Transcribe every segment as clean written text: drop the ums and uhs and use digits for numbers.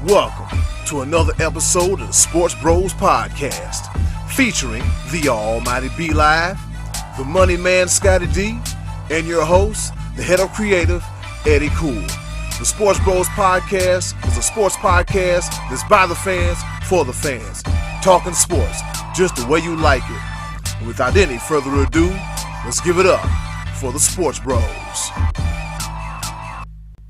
Welcome to another episode of the Sports Bros Podcast, featuring the Almighty B Live, the Money Man Scotty D, and your host, the head of creative, Eddie Cool. The Sports Bros Podcast is a sports podcast that's by the fans, for the fans. Talking sports, just the way you like it. And without any further ado, let's give it up for the Sports Bros.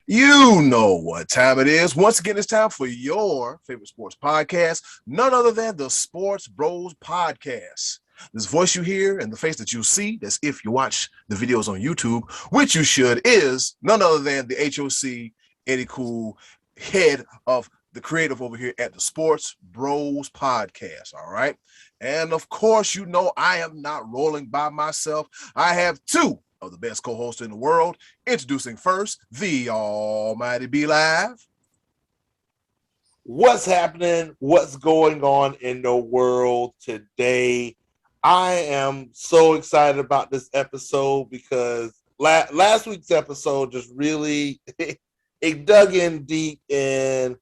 You know what time it is. Once again, it's time for your favorite sports podcast, none other than the Sports Bros Podcast. This voice you hear and the face that you see, that's if you watch the videos on YouTube, which you should, is none other than the HOC, Eddie Cool, head of the creative over here at the Sports Bros Podcast, all right? And of course, you know I am not rolling by myself. I have two of the best co-hosts in the world. Introducing first, the Almighty B Live. What's happening? What's going on in the world today? I am so excited about this episode because last week's episode just really it dug in deep, and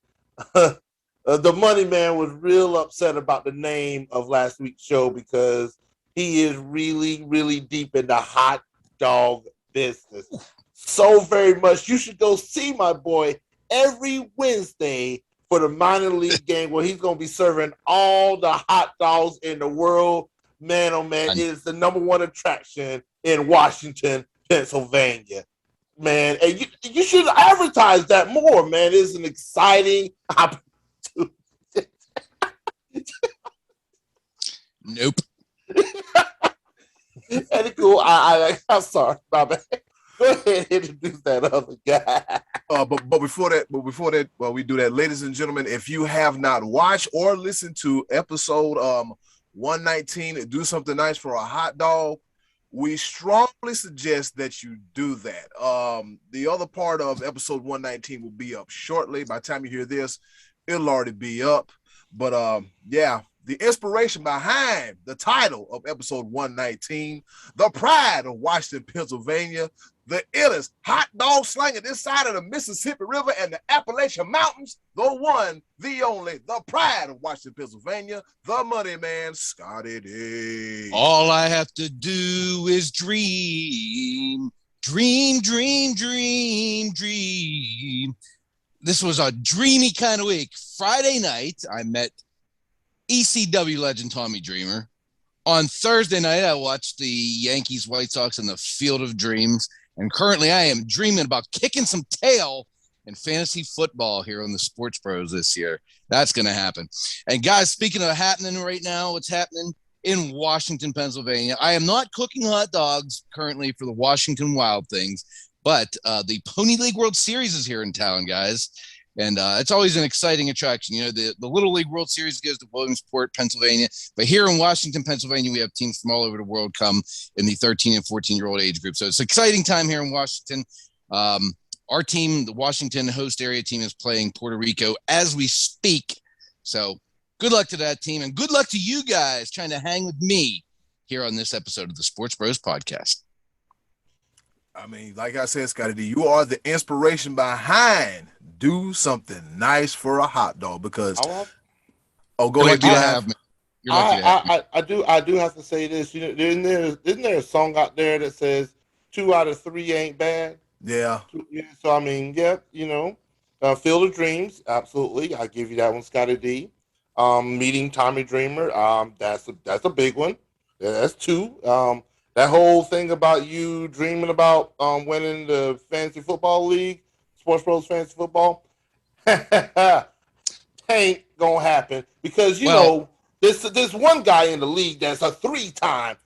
the Money Man was real upset about the name of last week's show because he is really, really deep in the hot dog business. So very much. You should go see my boy every Wednesday for the minor league game where he's going to be serving all the hot dogs in the world. Man, oh man, it is the number one attraction in Washington, Pennsylvania. Man, and you should advertise that more, man. It's an exciting opportunity. Nope. Eddie Cool, I'm sorry, my man. Go ahead and introduce that other guy. But before that, while we do that, ladies and gentlemen, if you have not watched or listened to episode 119, Do Something Nice for a Hot Dog, we strongly suggest that you do that. The other part of episode 119 will be up shortly. By the time you hear this, it'll already be up. But yeah. The inspiration behind the title of episode 119, the pride of Washington, Pennsylvania, the illest hot dog slinger this side of the Mississippi River and the Appalachian Mountains, the one, the only, the pride of Washington, Pennsylvania, the Money Man, Scotty D. All I have to do is dream. Dream, dream, dream, dream. This was a dreamy kind of week. Friday night, I met ECW legend Tommy Dreamer. On Thursday night, I watched the Yankees, White Sox in the Field of Dreams. And currently, I am dreaming about kicking some tail in fantasy football here on the Sports Bros this year. That's going to happen. And guys, speaking of happening right now, what's happening in Washington, Pennsylvania, I am not cooking hot dogs currently for the Washington Wild Things, but the Pony League World Series is here in town, guys. And it's always an exciting attraction. You know, the Little League World Series goes to Williamsport, Pennsylvania. But here in Washington, Pennsylvania, we have teams from all over the world come in the 13 and 14-year-old age group. So it's an exciting time here in Washington. Our team, the Washington host area team, is playing Puerto Rico as we speak. So good luck to that team. And good luck to you guys trying to hang with me here on this episode of the Sports Bros Podcast. I mean, like I said, Scotty D, you are the inspiration behind Do Something Nice for a Hot Dog because go ahead, I do have to say this. You know, isn't there a song out there that says 2 out of 3 ain't bad? Yeah. So I mean, yeah, you know, Field of Dreams, absolutely. I give you that one, Scotty D. Meeting Tommy Dreamer, that's a big one. Yeah, that's 2. That whole thing about you dreaming about winning the fantasy football league, Sports Bros Fantasy Football, ain't gonna happen because you know there's one guy in the league that's a three-time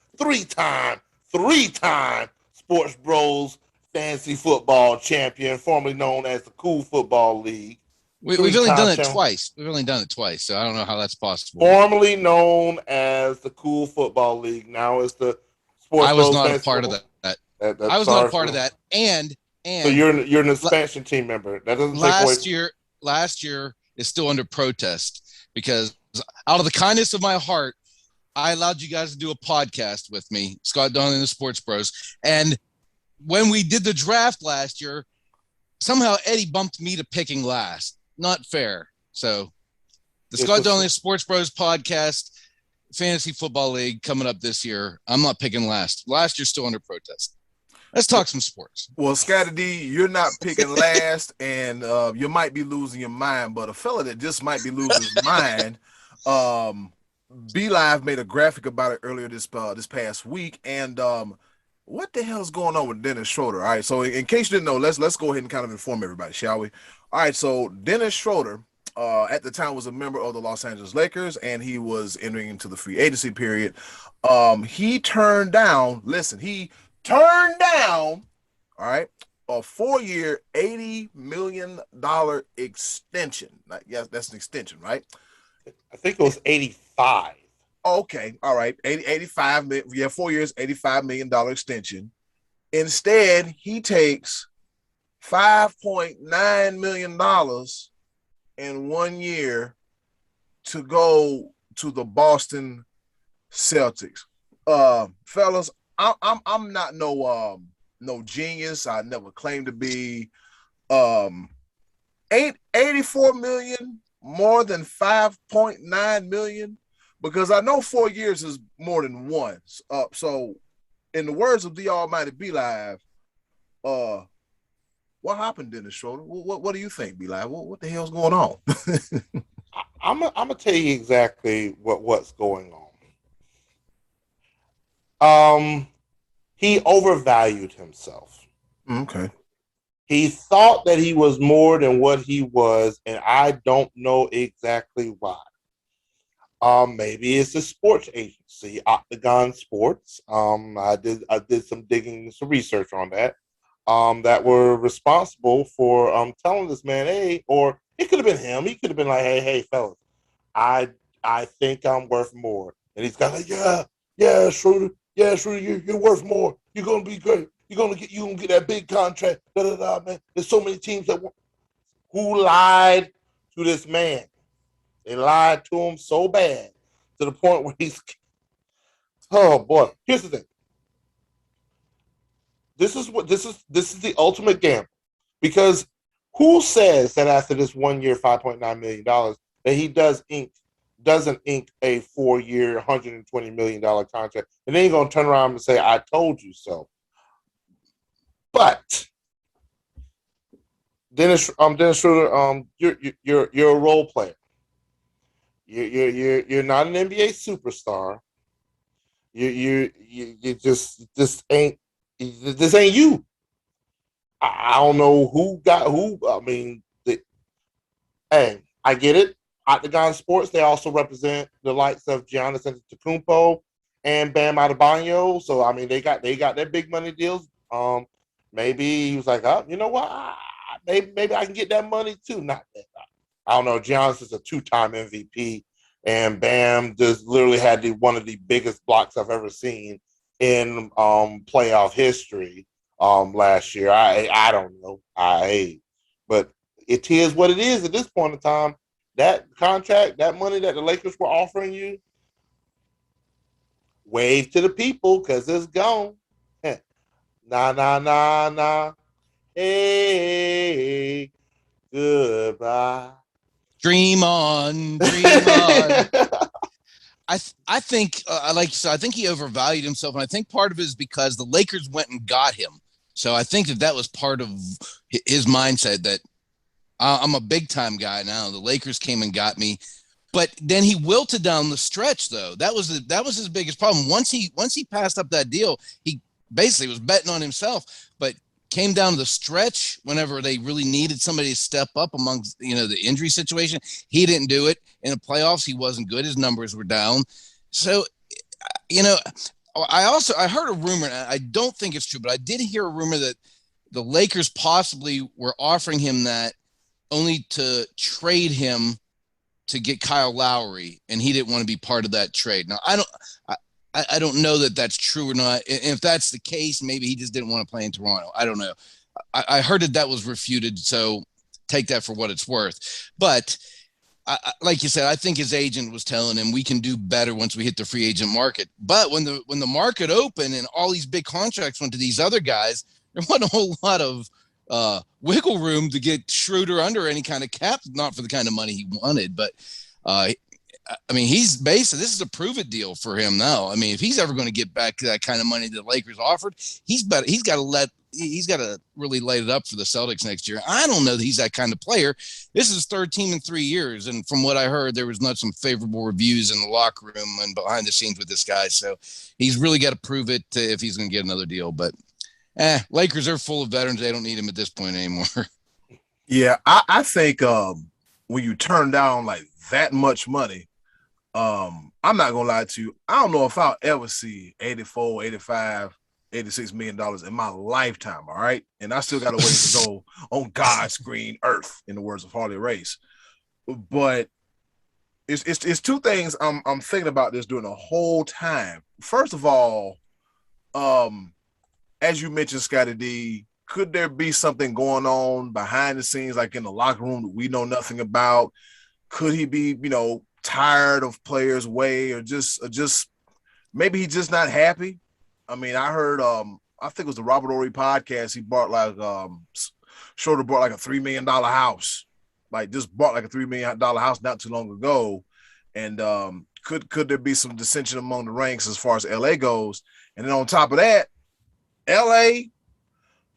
Sports Bros Fantasy Football champion, formerly known as the Cool Football League. We've only done it twice. So I don't know how that's possible. Formerly known as the Cool Football League, now it's the Sports I was Bros not Fantasy a part Football. of that. I was not a part of that. And so you're an expansion team member. That doesn't take away. Last year is still under protest because out of the kindness of my heart, I allowed you guys to do a podcast with me, Scott Dunn and the Sports Bros. And when we did the draft last year, somehow Eddie bumped me to picking last. Not fair. So the Scott Donnelly Sports Bros podcast, Fantasy Football League coming up this year. I'm not picking last. Last year's still under protest. Let's talk some sports. Well, Scotty D, you're not picking last, and you might be losing your mind, but a fella that just might be losing his mind, B Live made a graphic about it earlier this past week, and what the hell is going on with Dennis Schroder? All right, so in case you didn't know, let's go ahead and kind of inform everybody, shall we? All right, so Dennis Schroder, at the time was a member of the Los Angeles Lakers, and he was entering into the free agency period. He turned down, all right, a 4-year, $80 million extension. Yes, that's an extension, right? I think it was 85. Okay, all right, 85, 4 years, $85 million extension. Instead, he takes $5.9 million in 1 year to go to the Boston Celtics. Fellas, I'm not no genius. I never claimed to be. Ain't 84 million more than 5.9 million? Because I know 4 years is more than one. So in the words of the Almighty Be Live, what happened, Dennis Schroder? What do you think, Be Live? What the hell's going on? I'm gonna tell you exactly what's going on. He overvalued himself. Okay. He thought that he was more than what he was, and I don't know exactly why. Maybe it's a sports agency, Octagon Sports. I did some digging, some research on that. That were responsible for telling this man, hey, or it could have been him. He could have been like, hey, fellas, I think I'm worth more. And he's got like, yeah, Schroder, you're worth more. You're gonna be great. You're gonna get that big contract. Man. There's so many teams that who lied to this man. They lied to him so bad to the point where he's. Oh boy! Here's the thing. This is the ultimate gamble, because who says that after this 1 year, $5.9 million, that he doesn't ink a 4-year, $120 million contract, and then he's gonna turn around and say, "I told you so." But Dennis Schroder, you're a role player. You're not an NBA superstar. You just ain't. This ain't you. I don't know who got who. I mean, hey, I get it. Octagon Sports, they also represent the likes of Giannis Antetokounmpo and Bam Adebayo. So I mean, they got their big money deals. Maybe he was like, oh, you know what? Maybe I can get that money too. Not that. I don't know. Giannis is a 2-time MVP, and Bam just literally had one of the biggest blocks I've ever seen in playoff history last year. I don't know. But it is what it is at this point in time. That contract, that money that the Lakers were offering you, wave to the people because it's gone. Nah. Hey, goodbye. Dream on. I think, like you said, I think he overvalued himself, and I think part of it is because the Lakers went and got him. So I think that was part of his mindset that I'm a big time guy now. The Lakers came and got me, but then he wilted down the stretch. Though that was his biggest problem. Once he passed up that deal, he basically was betting on himself. But came down to the stretch whenever they really needed somebody to step up amongst, the injury situation. He didn't do it. In the playoffs, he wasn't good. His numbers were down. So, I heard a rumor, and I don't think it's true, but I did hear a rumor that the Lakers possibly were offering him that only to trade him to get Kyle Lowry, and he didn't want to be part of that trade. Now, I don't know that that's true or not. And if that's the case, maybe he just didn't want to play in Toronto. I don't know. I heard that was refuted, so take that for what it's worth. But like you said, I think his agent was telling him we can do better once we hit the free agent market. But when the market opened and all these big contracts went to these other guys, there wasn't a whole lot of wiggle room to get Schroder under any kind of cap, not for the kind of money he wanted, but I mean, he's basically, this is a prove it deal for him now. I mean, if he's ever going to get back that kind of money that the Lakers offered, he's got to really light it up for the Celtics next year. I don't know that he's that kind of player. This is his third team in 3 years. And from what I heard, there was not some favorable reviews in the locker room and behind the scenes with this guy. So he's really got to prove it if he's going to get another deal. But Lakers are full of veterans. They don't need him at this point anymore. Yeah, I think when you turn down like that much money, I'm not gonna lie to you. I don't know if I'll ever see 84, 85, $86 million in my lifetime. All right. And I still got a ways to go on God's green earth, in the words of Harley Race. But it's two things I'm thinking about this during the whole time. First of all, as you mentioned, Scotty D, could there be something going on behind the scenes, like in the locker room that we know nothing about? Could he be, tired of players' way, or just maybe he's just not happy? I mean, I heard I think it was the Robert Ory podcast. He bought like Schroder bought like a $3 million house, like just bought like a $3 million house not too long ago. And could there be some dissension among the ranks as far as LA goes? And then on top of that, LA,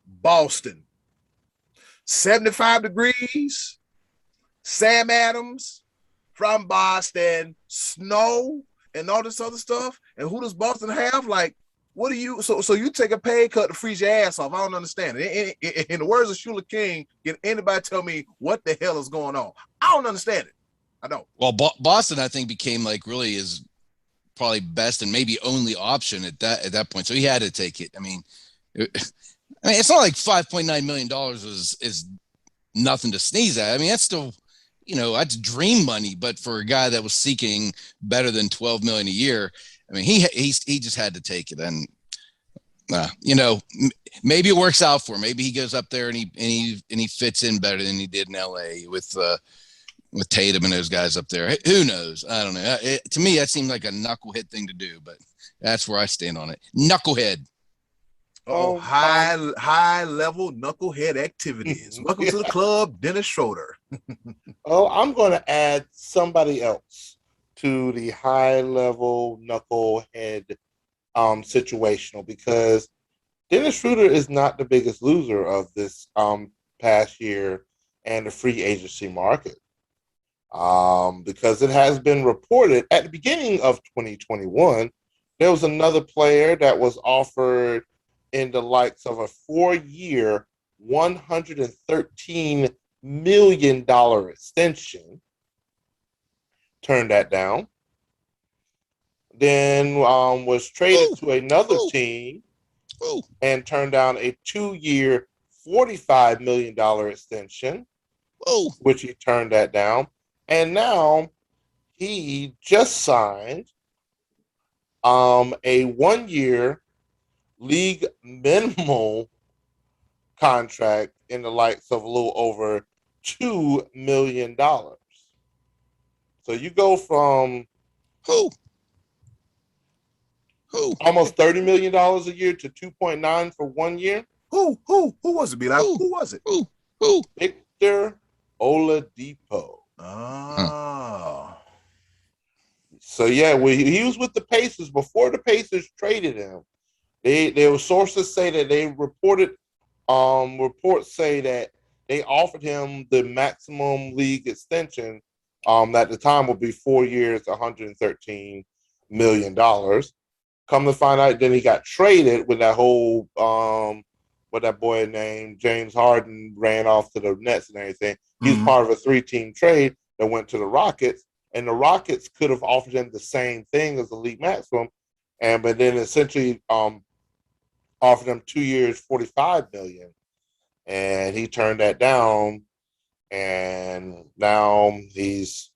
Boston, 75 degrees, Sam Adams from Boston, snow, and all this other stuff. And who does Boston have? Like, what do you? So you take a pay cut to freeze your ass off? I don't understand it. In the words of Shula King, can anybody tell me what the hell is going on? I don't understand it. I don't. Well, Boston, I think, became like really his probably best and maybe only option at that point. So he had to take it. I mean, it's not like $5.9 million is nothing to sneeze at. I mean, that's still, that's dream money. But for a guy that was seeking better than $12 million a year, I mean, he just had to take it. And maybe it works out for him. Maybe he goes up there and he fits in better than he did in LA with Tatum and those guys up there. Who knows? I don't know. To me, that seemed like a knucklehead thing to do, but that's where I stand on it. Knucklehead. Oh, high level knucklehead activities. Welcome to the club, Dennis Schroder. I'm going to add somebody else to the high level knucklehead situational, because Dennis Schroder is not the biggest loser of this past year and the free agency market. Because it has been reported at the beginning of 2021, there was another player that was offered in the likes of a 4-year, $113 million extension. Turned that down. Then was traded to another team and turned down a 2-year, $45 million extension, which he turned that down. And now he just signed a 1-year league minimal contract in the likes of a little over $2 million. So you go from almost $30 million a year to 2.9 for 1 year. Who was it, B-Line? Who was it? Who? Victor Oladipo. Oh. So yeah, he was with the Pacers before the Pacers traded him. There were sources say that they reported reports say that they offered him the maximum league extension at the time would be 4 years, $113 million. Come to find out, then he got traded with that whole what that boy named James Harden ran off to the Nets and everything. He's part of a 3-team trade that went to the Rockets, and the Rockets could have offered him the same thing as the league maximum, but then essentially offered him 2 years, $45 million, and he turned that down, and now he's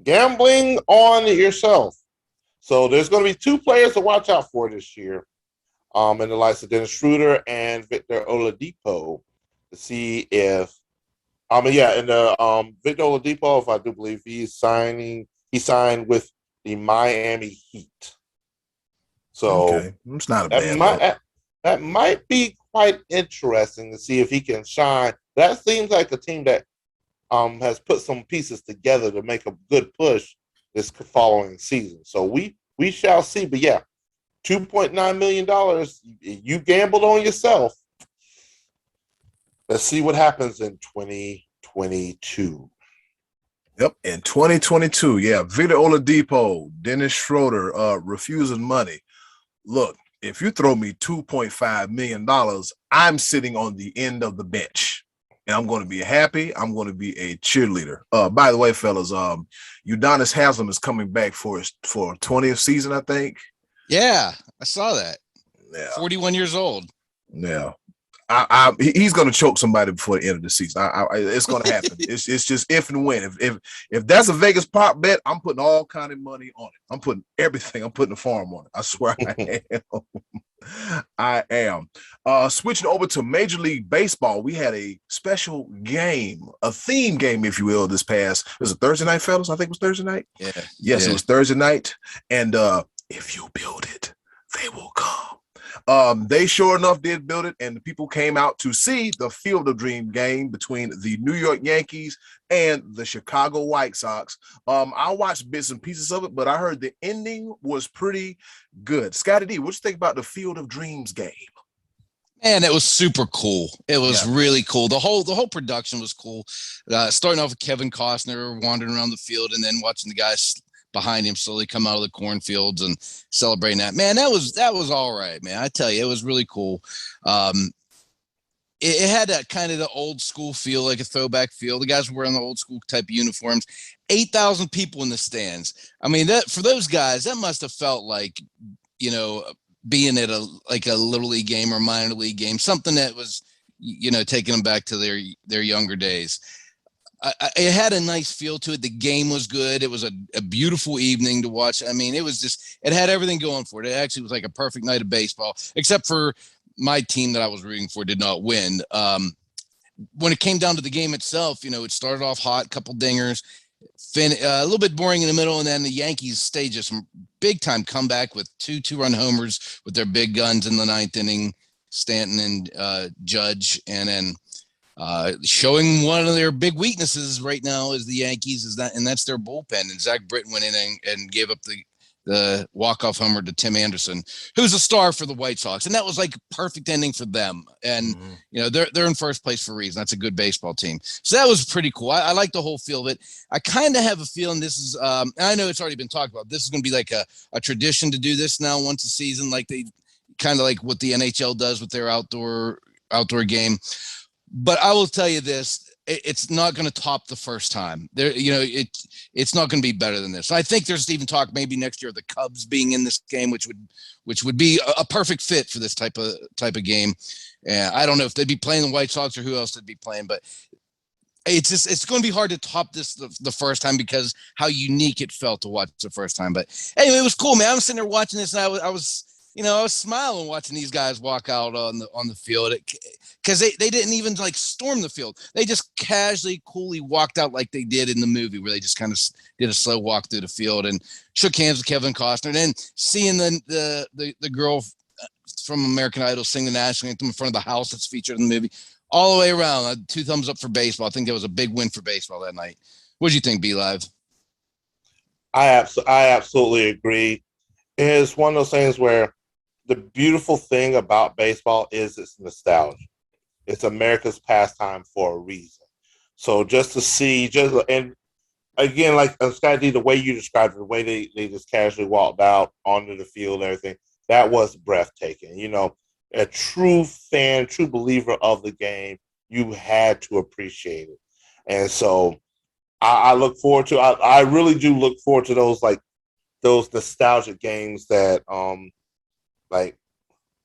gambling on yourself. So there's going to be 2 players to watch out for this year, in the likes of Dennis Schroder and Victor Oladipo, to see if Victor Oladipo, if I do believe he signed with the Miami Heat. So okay, it's not a bad look. that might be quite interesting to see if he can shine. That seems like a team that has put some pieces together to make a good push this following season. So we shall see. But yeah, $2.9 million. You gambled on yourself. Let's see what happens in 2022. Yep, in 2022, yeah, Victor Oladipo, Dennis Schroder, refusing money. Look, if you throw me $2.5 million, I'm sitting on the end of the bench. And I'm going to be happy. I'm going to be a cheerleader. By the way, fellas, Udonis Haslem is coming back for 20th season, I think. Yeah, I saw that. Yeah. 41 years old. Yeah. He's going to choke somebody before the end of the season. It's going to happen. it's just if and when. If that's a Vegas prop bet, I'm putting all kind of money on it. I'm putting everything. I'm putting the farm on it. I swear I am. I am. Switching over to Major League Baseball, we had a special game, a theme game, if you will, this past. It was a Thursday night, fellas. I think it was Thursday night. Yeah. Yes, it was Thursday night. And if you build it, they will come. They sure enough did build it, and the people came out to see the Field of Dream game between the New York Yankees and the Chicago White Sox. I watched bits and pieces of it, but I heard the ending was pretty good. Scotty D, what you think about the Field of Dreams game? Man, it was super cool. It was really cool. The whole production was cool. Starting off with Kevin Costner wandering around the field, and then watching the guys behind him slowly come out of the cornfields and celebrating that. Man, that was all right, man. I tell you, it was really cool. It had that kind of the old school feel, like a throwback feel. The guys were wearing the old school type of uniforms. 8,000 people in the stands. I mean, that for those guys, that must have felt like, you know, being at a little league game or minor league game, something that was, you know, taking them back to their younger days. It had a nice feel to it. The game was good. It was a beautiful evening to watch. I mean, it had everything going for it. It actually was like a perfect night of baseball, except for my team that I was rooting for did not win. When it came down to the game itself, you know, it started off hot, couple dingers, a little bit boring in the middle, and then the Yankees staged some big time comeback with two-run homers with their big guns in the ninth inning, Stanton and Judge, and then showing one of their big weaknesses right now is the Yankees and that's their bullpen. And Zach Britton went in and gave up the walk-off homer to Tim Anderson, who's a star for the White Sox. And that was like a perfect ending for them. And, you know, they're in first place for a reason. That's a good baseball team. So that was pretty cool. I like the whole feel of it. I kind of have a feeling this is, I know it's already been talked about. This is going to be like a tradition to do this now once a season, like they kind of like what the NHL does with their outdoor game. But I will tell you this, it's not going to top the first time. There, you know, it's not going to be better than this. I think there's even talk maybe next year of the Cubs being in this game, which would be a perfect fit for this type of game. I don't know if they'd be playing the White Sox or who else they'd be playing, but it's going to be hard to top this the first time because how unique it felt to watch the first time. But anyway, it was cool, man. I was sitting there watching this, and I was smiling watching these guys walk out on the field because they didn't even like storm the field. They just casually, coolly walked out like they did in the movie, where they just kind of did a slow walk through the field and shook hands with Kevin Costner. And then seeing the girl from American Idol sing the national anthem in front of the house that's featured in the movie, all the way around, 2 thumbs up for baseball. I think that was a big win for baseball that night. What do you think, B Live? I absolutely agree. It's one of those things where the beautiful thing about baseball is its nostalgia. It's America's pastime for a reason. So just to see, and again, like Scotty, the way you described it, the way they just casually walked out onto the field and everything, that was breathtaking. You know, a true fan, true believer of the game, you had to appreciate it. And so I look forward to, I really do look forward to those nostalgic games that, like,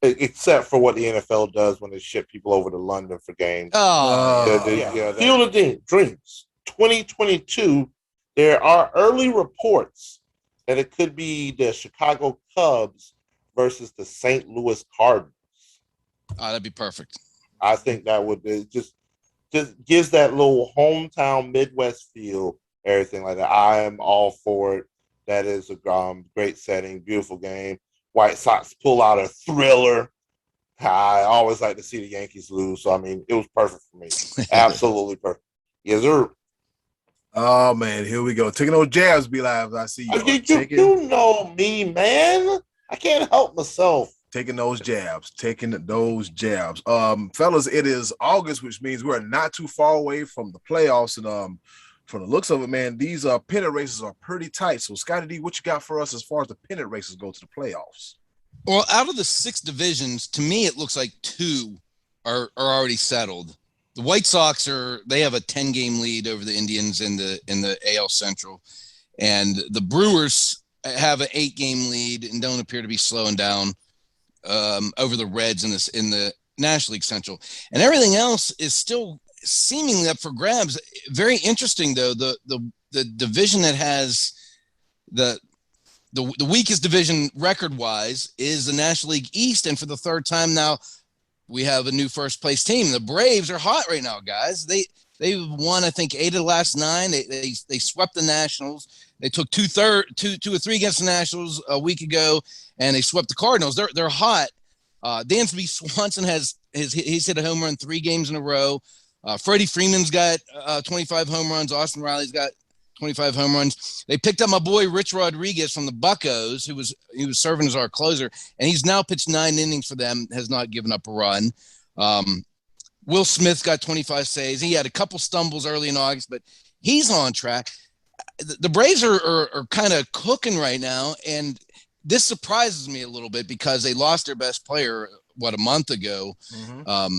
except for what the NFL does when they ship people over to London for games. Field of Dreams 2022. There are early reports that it could be the Chicago Cubs versus the St. Louis Cardinals. Oh, that'd be perfect. I think that would be just gives that little hometown Midwest feel, everything like that. I am all for it. That is a great setting, beautiful game. White Sox pull out a thriller, I always like to see the Yankees lose, so I mean, it was perfect for me. Absolutely perfect. Yes, sir. Oh man, here we go. Taking those jabs, Be Live. I see you are You know me, man. I can't help myself. taking those jabs, taking those jabs. Fellas, it is August, which means we're not too far away from the playoffs. And from the looks of it, man, these pennant races are pretty tight. So, Scotty D, what you got for us as far as the pennant races go to the playoffs? Well, out of the 6 divisions, to me, it looks like 2 are already settled. The White Sox they have a 10-game lead over the Indians in the AL Central, and the Brewers have an 8-game lead and don't appear to be slowing down over the Reds in the National League Central, and everything else is still seemingly up for grabs. Very interesting, though, the division that has the weakest division record-wise is the National League East, and for the third time now, we have a new first-place team. The Braves are hot right now, guys. They've won, I think, 8 of the last 9. They swept the Nationals. They took 2 or 3 against the Nationals a week ago, and they swept the Cardinals. They're hot. Dansby Swanson he's hit a home run 3 games in a row. Freddie Freeman's got 25 home runs. Austin Riley's got 25 home runs. They picked up my boy Rich Rodriguez from the Buccos, who was serving as our closer, and he's now pitched 9 innings for them, has not given up a run. Will Smith got 25 saves. He had a couple stumbles early in August, but he's on track. The Braves are kind of cooking right now, and this surprises me a little bit because they lost their best player, a month ago. Mm-hmm.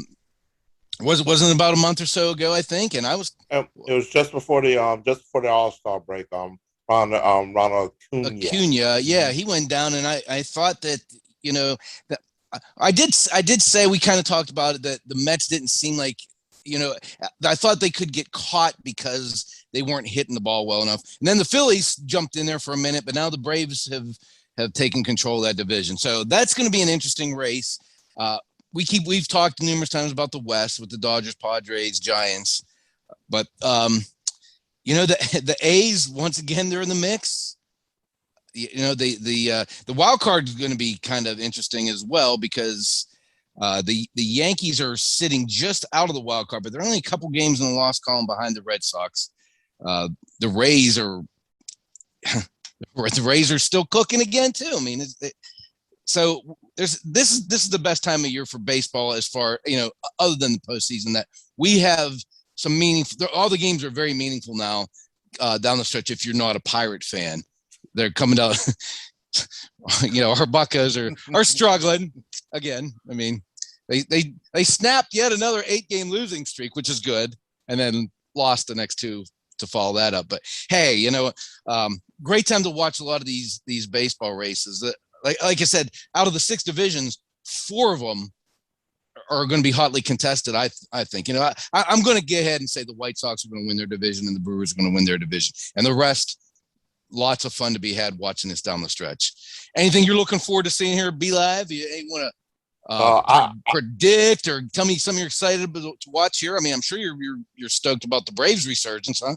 Wasn't about a month or so ago, I think, and I was. It was just before the All-Star break. Ronald Acuna, yeah, he went down, and I thought that that I did say, we kind of talked about it, that the Mets didn't seem like, I thought they could get caught because they weren't hitting the ball well enough, and then the Phillies jumped in there for a minute, but now the Braves have taken control of that division, so that's going to be an interesting race. We've talked numerous times about the West with the Dodgers, Padres, Giants, but the A's, once again, they're in the mix. The wild card is going to be kind of interesting as well, because the Yankees are sitting just out of the wild card, but they're only a couple games in the loss column behind the Red Sox. The Rays are still cooking again too. I mean, so this is the best time of year for baseball, as far, other than the postseason, that we have some meaningful. All the games are very meaningful now down the stretch. If you're not a Pirate fan, they're coming down. Our Buccos are struggling again. I mean, they snapped yet another 8-game losing streak, which is good, and then lost the next 2 to follow that up. But hey, great time to watch a lot of these baseball races. Like I said, out of the 6 divisions, 4 of them are going to be hotly contested. I think, I'm going to get ahead and say the White Sox are going to win their division and the Brewers are going to win their division, and the rest, lots of fun to be had watching this down the stretch. Anything you're looking forward to seeing here? Be Live. You want to predict or tell me something you're excited to watch here? I mean, I'm sure you're stoked about the Braves resurgence, huh?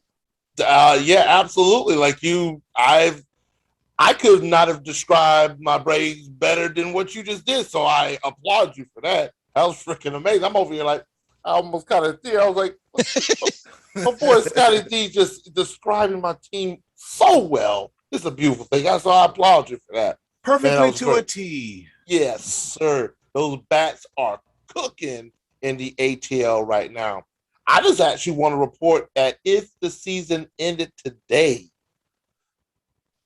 Yeah, absolutely. Like you, I could not have described my Braves better than what you just did. So I applaud you for that. That was freaking amazing. I'm over here like, I almost kind of I was like, my boy Scotty D just describing my team so well. It's a beautiful thing. So I applaud you for that. Perfectly to a T. Yes, sir. Those bats are cooking in the ATL right now. I just actually want to report that if the season ended today,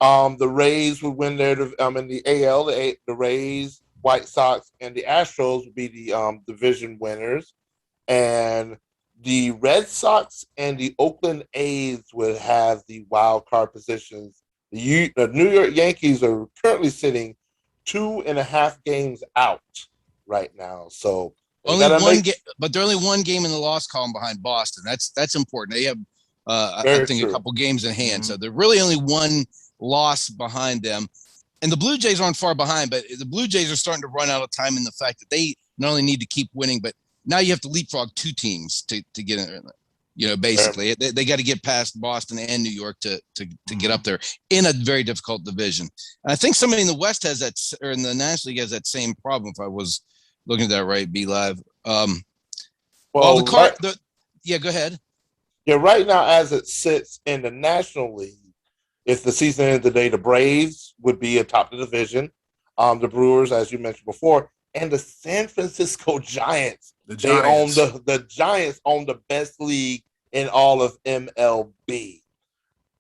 the Rays would win their in the AL. The Rays, White Sox, and the Astros would be the division winners, and the Red Sox and the Oakland A's would have the wild card positions. The New York Yankees are currently sitting 2.5 games out right now. So only one game, but they're only 1 game in the loss column behind Boston. That's important. They have, I think, a couple games in hand. Mm-hmm. So they're really only 1 loss behind them. And the Blue Jays aren't far behind, but the Blue Jays are starting to run out of time in the fact that they not only need to keep winning, but now you have to leapfrog 2 teams to get in. Basically, they got to get past Boston and New York to get up there in a very difficult division. And I think somebody in the West has that, or in the National League has that same problem. If I was looking at that right, Be Live. Well, Well, yeah, go ahead. Yeah, right now, as it sits in the National League, if the season ended today, the Braves would be atop the division. The Brewers, as you mentioned before, and the San Francisco Giants. They own the Giants own the best league in all of MLB.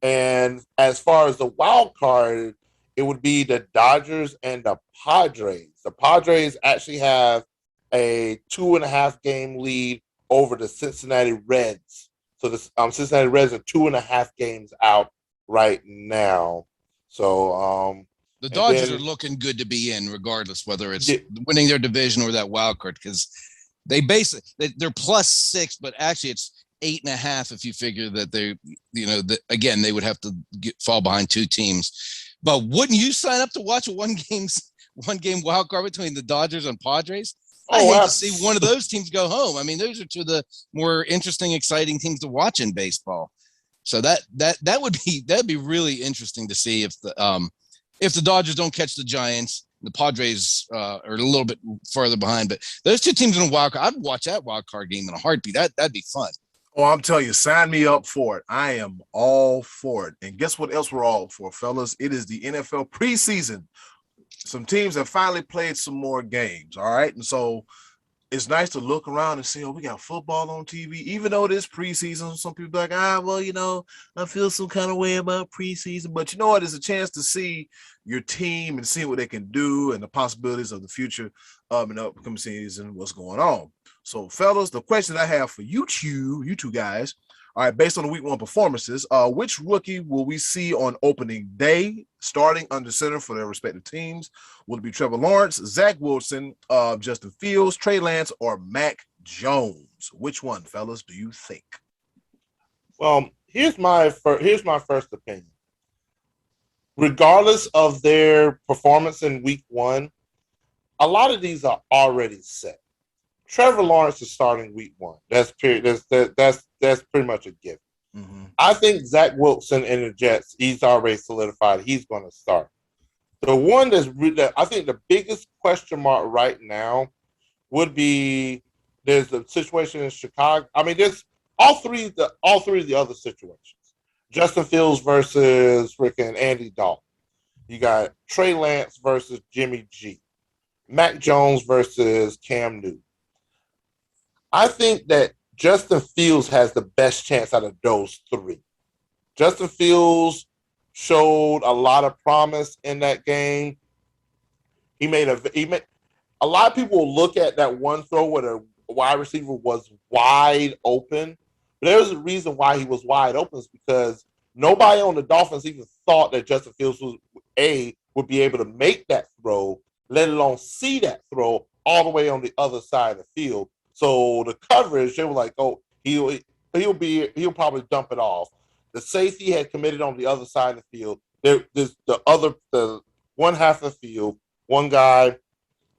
And as far as the wild card, it would be the Dodgers and the Padres. The Padres actually have a 2.5 game lead over the Cincinnati Reds. So the Cincinnati Reds are 2.5 games out right now. So the Dodgers are looking good to be in, regardless whether it's winning their division or that wild card, because they're +6, but actually it's 8.5 if you figure that again they would have to fall behind 2 teams. But wouldn't you sign up to watch a one game wild card between the Dodgers and Padres? I hate to see one of those teams go home. I mean, those are 2 of the more interesting, exciting teams to watch in baseball. So that'd be really interesting to see if the Dodgers don't catch the Giants. The Padres are a little bit farther behind, but those 2 teams in a wild card, I'd watch that wild card game in a heartbeat. That'd be fun. Oh, I'm telling you, sign me up for it. I am all for it. And guess what else we're all for, fellas? It is the NFL preseason. Some teams have finally played some more games, all right? And so it's nice to look around and see, we got football on TV. Even though it is preseason, some people are like, I feel some kind of way about preseason. But you know what? It's a chance to see your team and see what they can do and the possibilities of the future in the upcoming season, what's going on. So, fellas, the question I have for you two guys, all right, based on the week 1 performances, which rookie will we see on opening day starting under center for their respective teams? Will it be Trevor Lawrence, Zach Wilson, Justin Fields, Trey Lance, or Mac Jones? Which one, fellas, do you think? Well, here's my first opinion. Regardless of their performance in week 1, a lot of these are already set. Trevor Lawrence is starting week 1. That's pretty much a given. Mm-hmm. I think Zach Wilson and the Jets, he's already solidified. He's going to start. The one I think the biggest question mark right now would be there's the situation in Chicago. I mean, there's all three of the other situations. Justin Fields versus freaking Andy Dalton. You got Trey Lance versus Jimmy G. Mac Jones versus Cam Newton. I think that Justin Fields has the best chance out of those 3. Justin Fields showed a lot of promise in that game. He made a lot of people will look at that one throw where a wide receiver was wide open. But there was a reason why he was wide open, is because nobody on the Dolphins even thought that Justin Fields would be able to make that throw, let alone see that throw all the way on the other side of the field. So the coverage, they were like, he'll probably dump it off. The safety had committed on the other side of the field. There's the one half of the field, one guy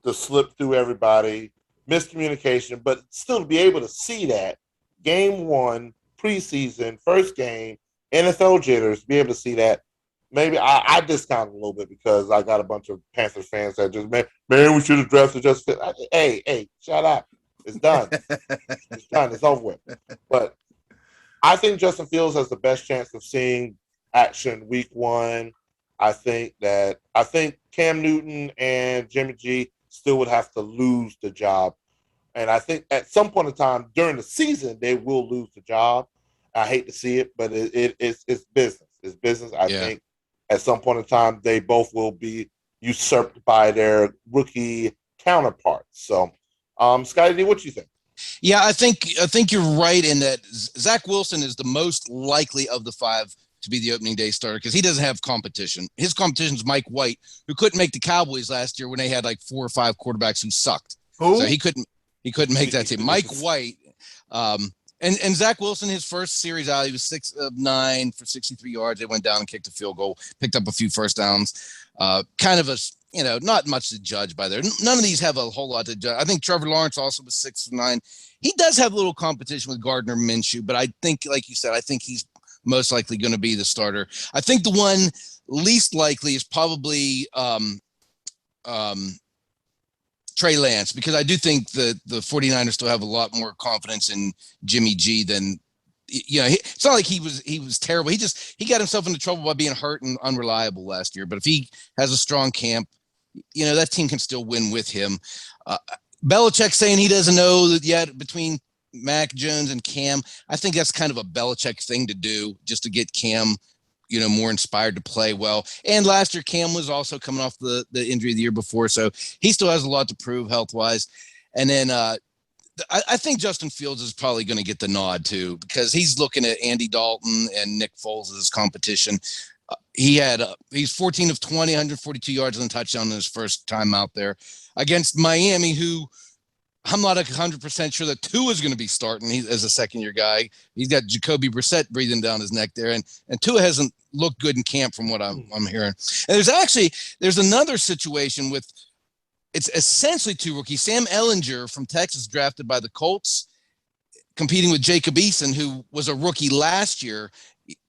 to slip through everybody, miscommunication, but still to be able to see that game 1, preseason, first game, NFL jitters, be able to see that. Maybe I discount it a little bit because I got a bunch of Panther fans that just, man, we should have drafted Justin Fields. Hey, shut up. It's done. It's done. It's over with. But I think Justin Fields has the best chance of seeing action week 1. I think Cam Newton and Jimmy G still would have to lose the job. And I think at some point in time during the season, they will lose the job. I hate to see it, but it's business. It's business. I think at some point in time, they both will be usurped by their rookie counterparts. So, Scotty D, what do you think? Yeah, I think you're right in that Zach Wilson is the most likely of the 5 to be the opening day starter because he doesn't have competition. His competition is Mike White, who couldn't make the Cowboys last year when they had like 4 or 5 quarterbacks who sucked. Who? So he couldn't make that team. Mike White, and Zach Wilson, his first series out, he was 6 of 9 for 63 yards. They went down and kicked a field goal, picked up a few first downs. Kind of not much to judge by there. None of these have a whole lot to judge. I think Trevor Lawrence also was 6 of 9. He does have a little competition with Gardner Minshew, but I think, like you said, I think he's most likely going to be the starter. I think the one least likely is probably Trey Lance, because I do think the 49ers still have a lot more confidence in Jimmy G than, it's not like he was terrible. He got himself into trouble by being hurt and unreliable last year. But if he has a strong camp, that team can still win with him. Belichick saying he doesn't know that yet between Mac Jones and Cam. I think that's kind of a Belichick thing to do, just to get Cam, more inspired to play well. And last year, Cam was also coming off the injury the year before, so he still has a lot to prove health-wise. And then I think Justin Fields is probably going to get the nod too, because he's looking at Andy Dalton and Nick Foles as competition. He's 14 of 20, 142 yards and a touchdown in his first time out there against Miami, who I'm not 100% sure that Tua is going to be starting. As a second-year guy. He's got Jacoby Brissett breathing down his neck there, and Tua hasn't looked good in camp from what I'm hearing. And there's another situation with. It's essentially two rookies. Sam Ehlinger from Texas, drafted by the Colts, competing with Jacob Eason, who was a rookie last year.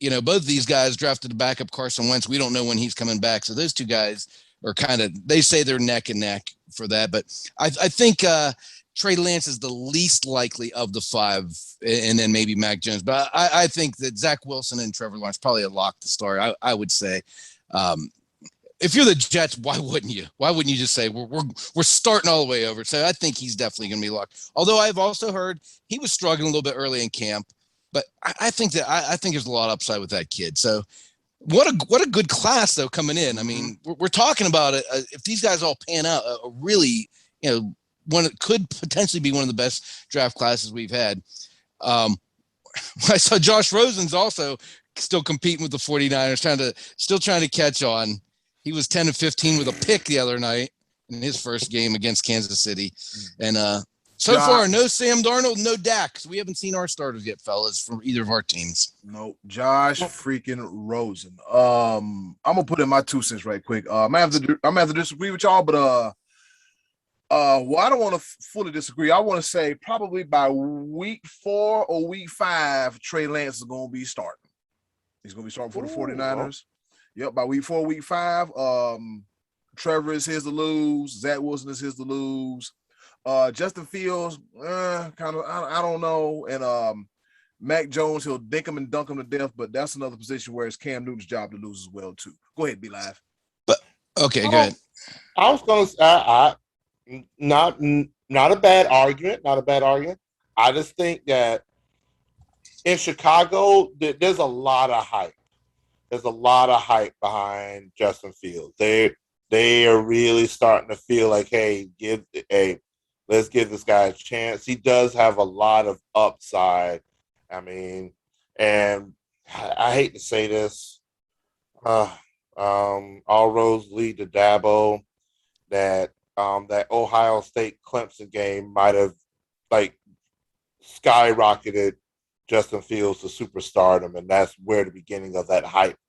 Both of these guys drafted to back up Carson Wentz. We don't know when he's coming back. So those two guys are they say they're neck and neck for that. But I think Trey Lance is the least likely of the five, and then maybe Mac Jones. But I think that Zach Wilson and Trevor Lawrence probably a lock to start. I would say. If you're the Jets, why wouldn't you? Why wouldn't you just say we're starting all the way over? So I think he's definitely going to be locked. Although I've also heard he was struggling a little bit early in camp, but I think there's a lot of upside with that kid. So what a good class though coming in. I mean, we're talking about it. If these guys all pan out, a really one could potentially be one of the best draft classes we've had. I saw Josh Rosen's also still competing with the 49ers, still trying to catch on. He was 10 of 15 with a pick the other night in his first game against Kansas City. And so far, no Sam Darnold, no Dak. So we haven't seen our starters yet, fellas, from either of our teams. No, Josh freaking Rosen. I'm gonna put in my 2 cents right quick. I'm gonna have to disagree with y'all, but I don't want to fully disagree. I want to say probably by week 4 or week 5, Trey Lance is gonna be starting. He's gonna be starting for the 49ers. Yep, by week 4, week 5, Trevor is his to lose. Zach Wilson is his to lose. Justin Fields, I don't know. And Mac Jones, he'll dink him and dunk him to death, but that's another position where it's Cam Newton's job to lose as well, too. Go ahead, Be Live. But okay, go ahead. I was going to say, not a bad argument, I just think that in Chicago, there's a lot of hype. There's a lot of hype behind Justin Fields. They are really starting to feel like, hey, let's give this guy a chance. He does have a lot of upside. I mean, and I hate to say this, all roads lead to Dabo. That Ohio State Clemson game might have skyrocketed Justin Fields to superstardom, and that's where the beginning of that hype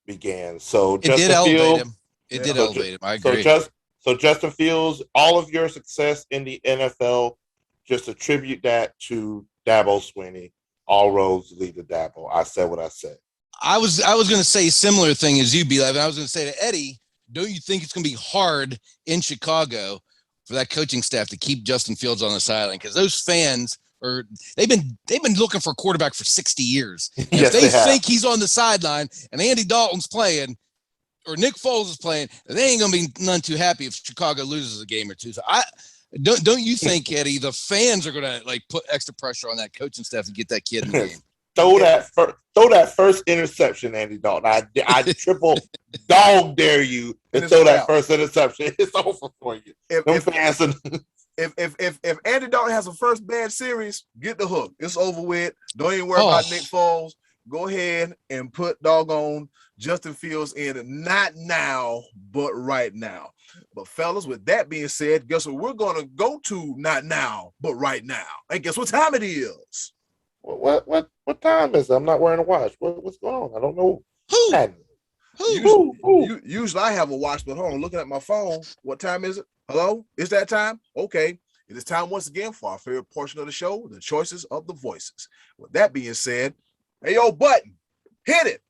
began. So it did elevate him. It did elevate him. I agree. So Justin Fields, all of your success in the NFL, just attribute that to Dabo Swinney. All roads lead to Dabo. I said what I said. I was going to say a similar thing as you, B-Live. I was going to say to Eddie, don't you think it's going to be hard in Chicago for that coaching staff to keep Justin Fields on the sideline? Because those fans they've been looking for a quarterback for 60 years. Yes, if they think he's on the sideline and Andy Dalton's playing or Nick Foles is playing, they ain't going to be none too happy if Chicago loses a game or two. So don't you think, Eddie, the fans are going to put extra pressure on that coaching staff to get that kid in the game? Throw that first interception, Andy Dalton. I triple dog dare you and throw that first interception. It's over for you. If Andy Dalton has a first bad series, get the hook. It's over with. Don't even worry about Nick Foles. Go ahead and put doggone Justin Fields in, not now, but right now. But fellas, with that being said, guess what we're going to go to? Not now, but right now. And guess what time it is? What time is it? I'm not wearing a watch. What's going on? I don't know. Usually I have a watch, but hold on, looking at my phone. What time is it? Hello? Is that time? Okay. It is time once again for our favorite portion of the show, the choices of the voices. With that being said, hey, yo, Button, hit it.